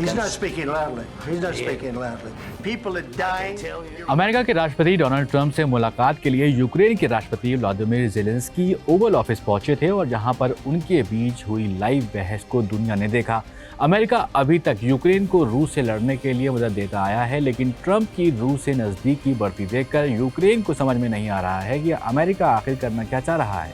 He's not speaking loudly. He's not speaking loudly. People are dying. America के राष्ट्रपति Donald Trump से मुलाकात के लिए यूक्रेन के राष्ट्रपति व्लादिमीर ज़ेलेंस्की ओवल ऑफिस पहुंचे थे और जहां पर उनके बीच हुई लाइव बहस को दुनिया ने देखा। अमेरिका अभी तक यूक्रेन को रूस से लड़ने के लिए मदद देता आया है, लेकिन ट्रंप की रूस से नज़दीकी बढ़ती देखकर यूक्रेन को समझ में नहीं आ रहा है कि अमेरिका आखिर करना क्या चाह रहा है।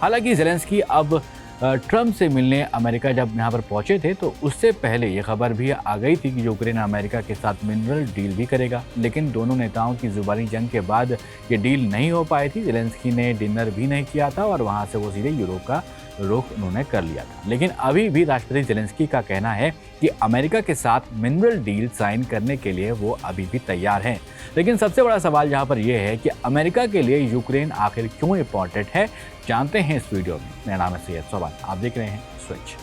हालांकि ज़ेलेंस्की अब ट्रंप से मिलने अमेरिका जब यहाँ पर पहुंचे थे तो उससे पहले ये खबर भी आ गई थी कि यूक्रेन अमेरिका के साथ मिनरल डील भी करेगा, लेकिन दोनों नेताओं की जुबानी जंग के बाद ये डील नहीं हो पाई थी। ज़ेलेंस्की ने डिनर भी नहीं किया था और वहाँ से वो सीधे यूरोप का रुख उन्होंने कर लिया था। लेकिन अभी भी राष्ट्रपति ज़ेलेंस्की का कहना है कि अमेरिका के साथ मिनरल डील साइन करने के लिए वो अभी भी तैयार हैं। लेकिन सबसे बड़ा सवाल यहाँ पर यह है कि अमेरिका के लिए यूक्रेन आखिर क्यों इम्पोर्टेंट है, जानते हैं इस वीडियो में। मेरा नाम है सैयद सोबान, आप देख रहे हैं स्विच।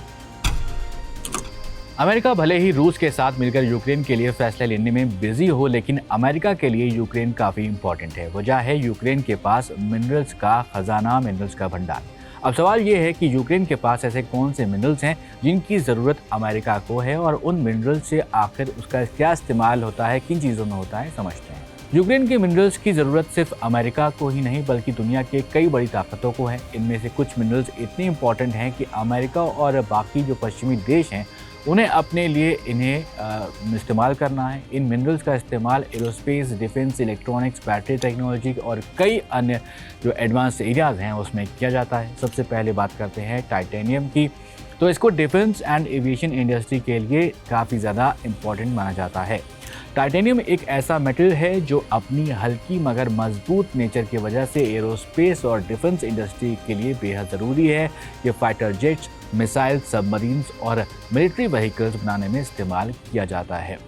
अमेरिका भले ही रूस के साथ मिलकर यूक्रेन के लिए फैसले लेने में बिजी हो, लेकिन अमेरिका के लिए यूक्रेन काफ़ी इम्पोर्टेंट है। वजह है यूक्रेन के पास मिनरल्स का खजाना, मिनरल्स का भंडार। अब सवाल ये है कि यूक्रेन के पास ऐसे कौन से मिनरल्स हैं जिनकी ज़रूरत अमेरिका को है और उन मिनरल्स से आखिर उसका क्या इस्तेमाल होता है, किन चीज़ों में होता है, समझते हैं। यूक्रेन के मिनरल्स की ज़रूरत सिर्फ अमेरिका को ही नहीं बल्कि दुनिया के कई बड़ी ताकतों को है। इनमें से कुछ मिनरल्स इतने इंपॉर्टेंट हैं कि अमेरिका और बाकी जो पश्चिमी देश हैं उन्हें अपने लिए इन्हें इस्तेमाल करना है। इन मिनरल्स का इस्तेमाल aerospace, defence, electronics, battery technology और कई अन्य जो एडवांस एरियाज़ हैं उसमें किया जाता है। सबसे पहले बात करते हैं टाइटेनियम की, तो इसको डिफेंस एंड एविएशन इंडस्ट्री के लिए काफ़ी ज़्यादा इम्पॉर्टेंट माना जाता है। टाइटेनियम एक ऐसा मेटल है जो अपनी हल्की मगर मजबूत नेचर की वजह से एरोस्पेस और डिफेंस इंडस्ट्री के लिए बेहद ज़रूरी है। ये फाइटर जेट्स, मिसाइल, सबमरीन्स और मिलिट्री व्हीकल्स बनाने में इस्तेमाल किया जाता है।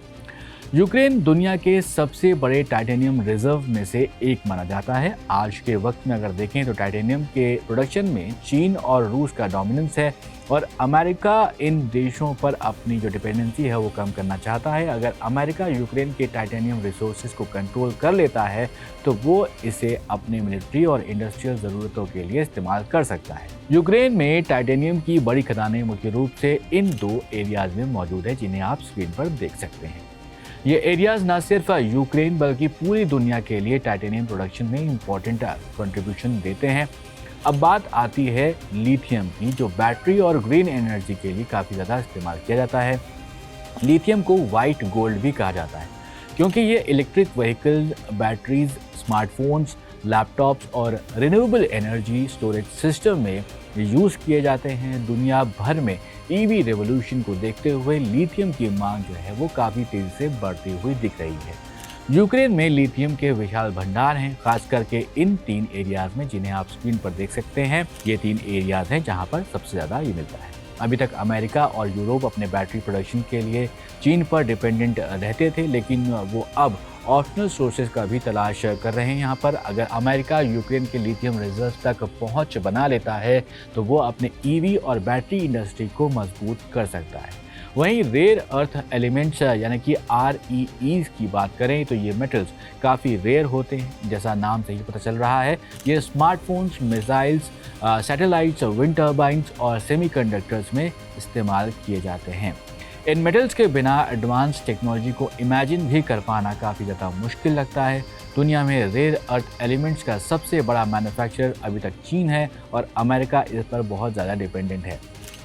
यूक्रेन दुनिया के सबसे बड़े टाइटेनियम रिजर्व में से एक माना जाता है। आज के वक्त में अगर देखें तो टाइटेनियम के प्रोडक्शन में चीन और रूस का डोमिनेंस है और अमेरिका इन देशों पर अपनी जो डिपेंडेंसी है वो कम करना चाहता है। अगर अमेरिका यूक्रेन के टाइटेनियम रिसोर्सेज को कंट्रोल कर लेता है तो वो इसे अपनी मिलिट्री और इंडस्ट्रियल ज़रूरतों के लिए इस्तेमाल कर सकता है। यूक्रेन में टाइटेनियम की बड़ी खदानें मुख्य रूप से इन दो एरियाज़ में मौजूद है जिन्हें आप स्क्रीन पर देख सकते हैं। ये एरियाज़ न सिर्फ यूक्रेन बल्कि पूरी दुनिया के लिए टाइटेनियम प्रोडक्शन में इम्पॉर्टेंट कंट्रीब्यूशन देते हैं। अब बात आती है लिथियम की, जो बैटरी और ग्रीन एनर्जी के लिए काफ़ी ज़्यादा इस्तेमाल किया जाता है। लिथियम को वाइट गोल्ड भी कहा जाता है क्योंकि ये electric vehicle, batteries, smartphones, laptops और रिन्यूएबल एनर्जी स्टोरेज सिस्टम में यूज़ किए जाते हैं। दुनिया भर में ईवी रेवोल्यूशन को देखते हुए लिथियम की मांग जो है वो काफ़ी तेज़ी से बढ़ती हुई दिख रही है। यूक्रेन में लिथियम के विशाल भंडार हैं, खास करके इन 3 एरियाज़ में जिन्हें आप स्क्रीन पर देख सकते हैं। ये 3 एरियाज़ हैं जहां पर सबसे ज़्यादा ये मिलता है। अभी तक अमेरिका और यूरोप अपने बैटरी प्रोडक्शन के लिए चीन पर डिपेंडेंट रहते थे, लेकिन वो अब ऑप्शनल सोर्सेज का भी तलाश कर रहे हैं। यहाँ पर अगर अमेरिका यूक्रेन के लिथियम रिजर्व तक पहुँच बना लेता है तो वो अपने ईवी और बैटरी इंडस्ट्री को मजबूत कर सकता है। वहीं रेयर अर्थ एलिमेंट्स यानी कि REEs की बात करें तो ये मेटल्स काफ़ी रेयर होते हैं। जैसा नाम से ही पता चल रहा है, ये smartphones, missiles, satellites, wind turbines और सेमीकंडक्टर्स में इस्तेमाल किए जाते हैं। इन मेटल्स के बिना एडवांस टेक्नोलॉजी को इमेजिन भी कर पाना काफ़ी ज़्यादा मुश्किल लगता है। दुनिया में रेयर अर्थ एलिमेंट्स का सबसे बड़ा मैन्युफैक्चरर अभी तक चीन है और अमेरिका इस पर बहुत ज़्यादा डिपेंडेंट है।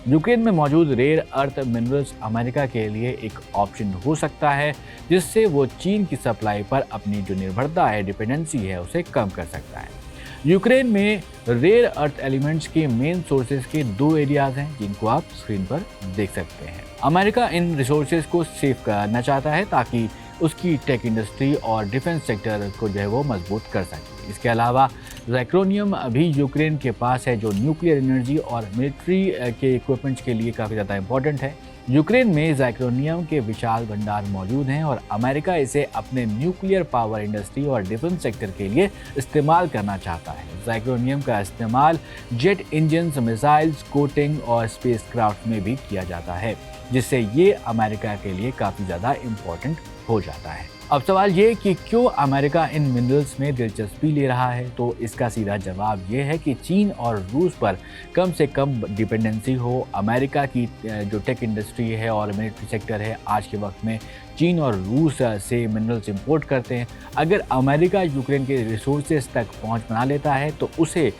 यूक्रेन में मौजूद रेयर अर्थ मिनरल्स अमेरिका के लिए एक ऑप्शन हो सकता है, जिससे वो चीन की सप्लाई पर अपनी जो निर्भरता है, डिपेंडेंसी है, उसे कम कर सकता है। यूक्रेन में रेयर अर्थ एलिमेंट्स के मेन सोर्सेज के 2 एरियाज़ हैं जिनको आप स्क्रीन पर देख सकते हैं। अमेरिका इन रिसोर्सेज को सेव करना चाहता है ताकि उसकी टेक इंडस्ट्री और डिफेंस सेक्टर को जो है वो मजबूत कर सके। इसके अलावा ज़ाइक्रोनियम अभी यूक्रेन के पास है जो न्यूक्लियर एनर्जी और मिलिट्री के इक्विपमेंट्स के लिए काफ़ी ज़्यादा इंपॉर्टेंट है। यूक्रेन में ज़ाइक्रोनियम के विशाल भंडार मौजूद हैं और अमेरिका इसे अपने न्यूक्लियर पावर इंडस्ट्री और डिफेंस सेक्टर के लिए इस्तेमाल करना चाहता है। ज़ाइक्रोनियम का इस्तेमाल जेट इंजन्स, मिसाइल्स, कोटिंग और स्पेसक्राफ्ट में भी किया जाता है। जिससे ये अमेरिका के लिए काफ़ी ज़्यादा इम्पोर्टेंट हो जाता है। अब सवाल ये कि क्यों अमेरिका इन मिनरल्स में दिलचस्पी ले रहा है, तो इसका सीधा जवाब ये है कि चीन और रूस पर कम से कम डिपेंडेंसी हो। अमेरिका की जो टेक इंडस्ट्री है और मिलिट्री सेक्टर है, आज के वक्त में चीन और रूस से मिनरल्स इंपोर्ट करते हैं। अगर अमेरिका यूक्रेन के रिसोर्सेज तक पहुंच बना लेता है तो उसे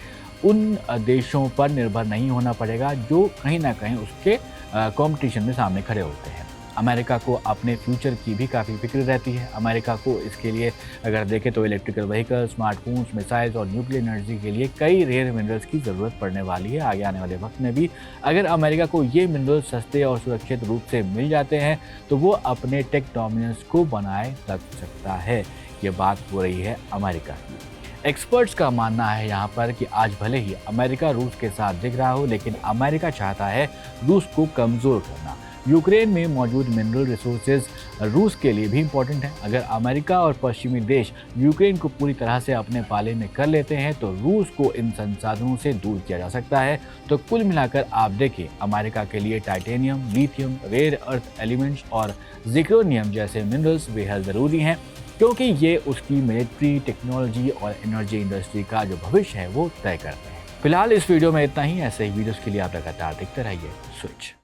उन देशों पर निर्भर नहीं होना पड़ेगा जो कहीं ना कहीं उसके कंपटीशन में सामने खड़े होते हैं। अमेरिका को अपने फ्यूचर की भी काफ़ी फिक्र रहती है। अमेरिका को इसके लिए अगर देखें तो इलेक्ट्रिकल व्हीकल, स्मार्टफोन्स, मिसाइल्स और न्यूक्लियर एनर्जी के लिए कई रेयर मिनरल्स की ज़रूरत पड़ने वाली है आगे आने वाले वक्त में भी। अगर अमेरिका को ये मिनरल्स सस्ते और सुरक्षित रूप से मिल जाते हैं तो वो अपने टेक डोमिनेंस को बनाए रख सकता है। ये बात हो रही है अमेरिका की। एक्सपर्ट्स का मानना है यहाँ पर कि आज भले ही अमेरिका रूस के साथ दिख रहा हो, लेकिन अमेरिका चाहता है रूस को कमज़ोर करना। यूक्रेन में मौजूद मिनरल रिसोर्सेज रूस के लिए भी इम्पोर्टेंट है। अगर अमेरिका और पश्चिमी देश यूक्रेन को पूरी तरह से अपने पाले में कर लेते हैं तो रूस को इन संसाधनों से दूर किया जा सकता है। तो कुल मिलाकर आप देखें, अमेरिका के लिए titanium, lithium, rare earth elements और जिक्रोनियम जैसे मिनरल्स बेहद ज़रूरी हैं, क्योंकि ये उसकी मिलिट्री, टेक्नोलॉजी और एनर्जी इंडस्ट्री का जो भविष्य है वो तय करते हैं। फिलहाल इस वीडियो में इतना ही। ऐसे ही वीडियोस के लिए आप लगातार देखते रहिए स्विच।